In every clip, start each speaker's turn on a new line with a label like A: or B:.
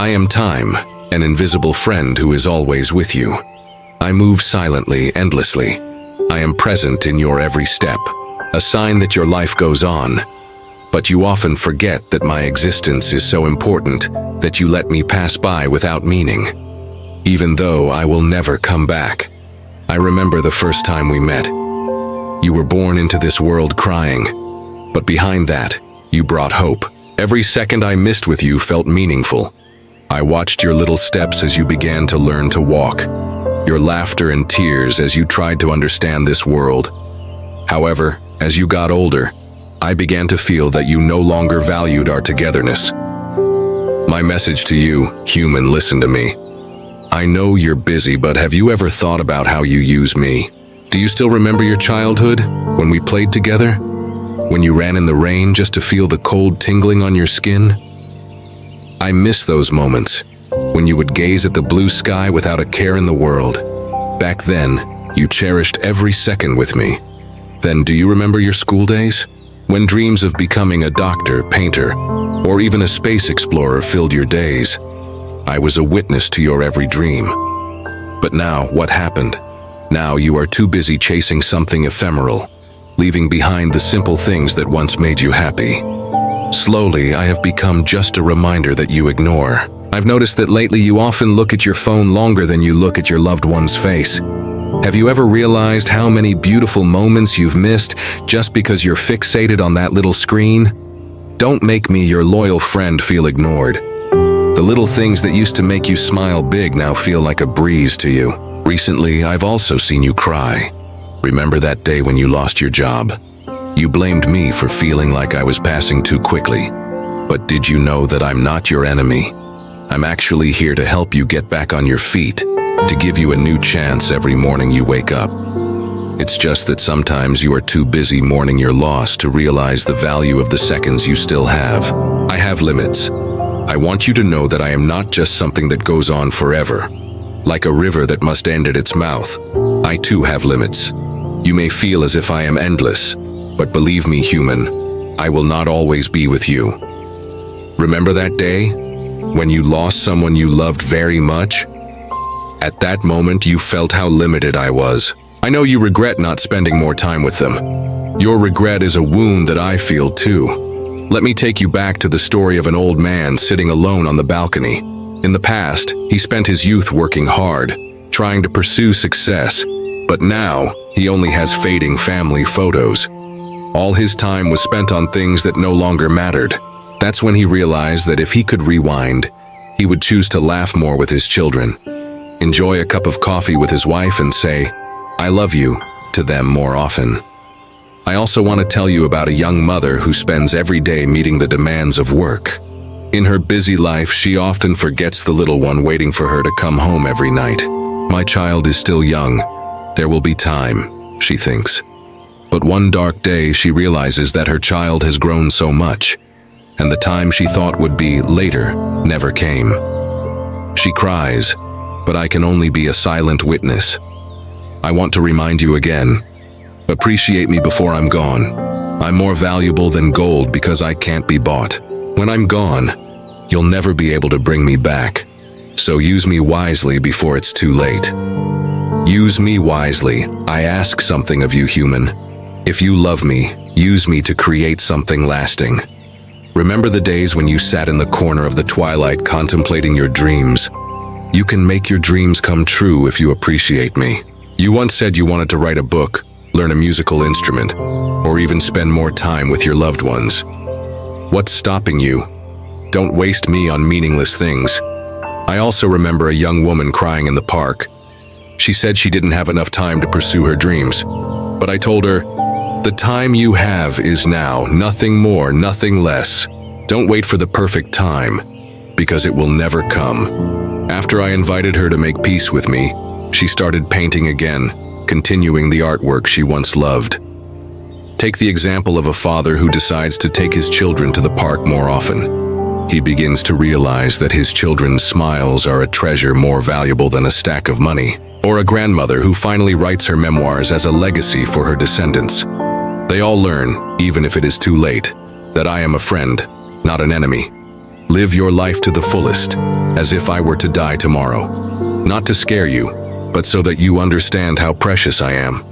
A: I am time, an invisible friend who is always with you. I move silently, endlessly. I am present in your every step, a sign that your life goes on. But you often forget that my existence is so important that you let me pass by without meaning. Even though I will never come back. I remember the first time we met. You were born into this world crying, but behind that, you brought hope. Every second I missed with you felt meaningful. I watched your little steps as you began to learn to walk, your laughter and tears as you tried to understand this world. However, as you got older, I began to feel that you no longer valued our togetherness. My message to you, human, listen to me. I know you're busy, but have you ever thought about how you use me? Do you still remember your childhood, when we played together? When you ran in the rain just to feel the cold tingling on your skin? I miss those moments, when you would gaze at the blue sky without a care in the world. Back then, you cherished every second with me. Then, do you remember your school days? When dreams of becoming a doctor, painter, or even a space explorer filled your days. I was a witness to your every dream. But now, what happened? Now you are too busy chasing something ephemeral, leaving behind the simple things that once made you happy. Slowly, I have become just a reminder that you ignore. I've noticed that lately you often look at your phone longer than you look at your loved one's face. Have you ever realized how many beautiful moments you've missed just because you're fixated on that little screen? Don't make me, your loyal friend, feel ignored. The little things that used to make you smile big now feel like a breeze to you. Recently, I've also seen you cry. Remember that day when you lost your job? You blamed me for feeling like I was passing too quickly. But did you know that I'm not your enemy? I'm actually here to help you get back on your feet, to give you a new chance every morning you wake up. It's just that sometimes you are too busy mourning your loss to realize the value of the seconds you still have. I have limits. I want you to know that I am not just something that goes on forever. Like a river that must end at its mouth, I too have limits. You may feel as if I am endless, but believe me, human, I will not always be with you. Remember that day when you lost someone you loved very much? At that moment, you felt how limited I was. I know you regret not spending more time with them. Your regret is a wound that I feel too. Let me take you back to the story of an old man sitting alone on the balcony. In the past, he spent his youth working hard, trying to pursue success, but now he only has fading family photos. All his time was spent on things that no longer mattered. That's when he realized that if he could rewind, he would choose to laugh more with his children, enjoy a cup of coffee with his wife, and say, "I love you," to them more often. I also want to tell you about a young mother who spends every day meeting the demands of work. In her busy life, she often forgets the little one waiting for her to come home every night. My child is still young. There will be time, she thinks. But one dark day, she realizes that her child has grown so much, and the time she thought would be later never came. She cries, but I can only be a silent witness. I want to remind you again, appreciate me before I'm gone. I'm more valuable than gold because I can't be bought. When I'm gone, you'll never be able to bring me back. So use me wisely before it's too late. Use me wisely. I ask something of you, human. If you love me, use me to create something lasting. Remember the days when you sat in the corner of the twilight contemplating your dreams. You can make your dreams come true if you appreciate me. You once said you wanted to write a book, learn a musical instrument, or even spend more time with your loved ones. What's stopping you? Don't waste me on meaningless things. I also remember a young woman crying in the park. She said she didn't have enough time to pursue her dreams. But I told her, the time you have is now, nothing more, nothing less. Don't wait for the perfect time, because it will never come. After I invited her to make peace with me, she started painting again, continuing the artwork she once loved. Take the example of a father who decides to take his children to the park more often. He begins to realize that his children's smiles are a treasure more valuable than a stack of money. Or a grandmother who finally writes her memoirs as a legacy for her descendants. They all learn, even if it is too late, that I am a friend, not an enemy. Live your life to the fullest, as if I were to die tomorrow. Not to scare you, but so that you understand how precious I am.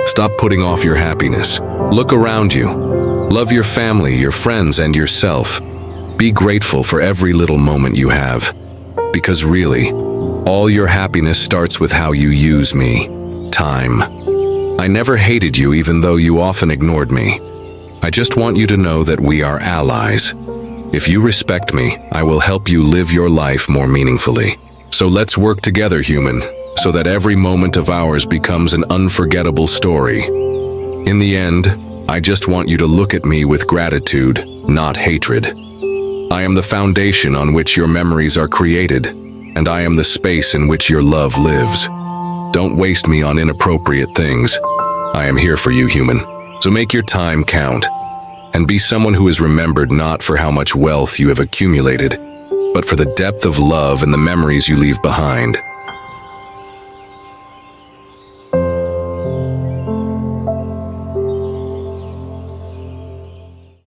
A: Stop putting off your happiness. Look around you. Love your family, your friends, and yourself. Be grateful for every little moment you have. Because really, all your happiness starts with how you use me. Time. I never hated you even though you often ignored me. I just want you to know that we are allies. If you respect me, I will help you live your life more meaningfully. So let's work together, human, so that every moment of ours becomes an unforgettable story. In the end, I just want you to look at me with gratitude, not hatred. I am the foundation on which your memories are created, and I am the space in which your love lives. Don't waste me on inappropriate things. I am here for you, human. So make your time count, and be someone who is remembered not for how much wealth you have accumulated, but for the depth of love and the memories you leave behind.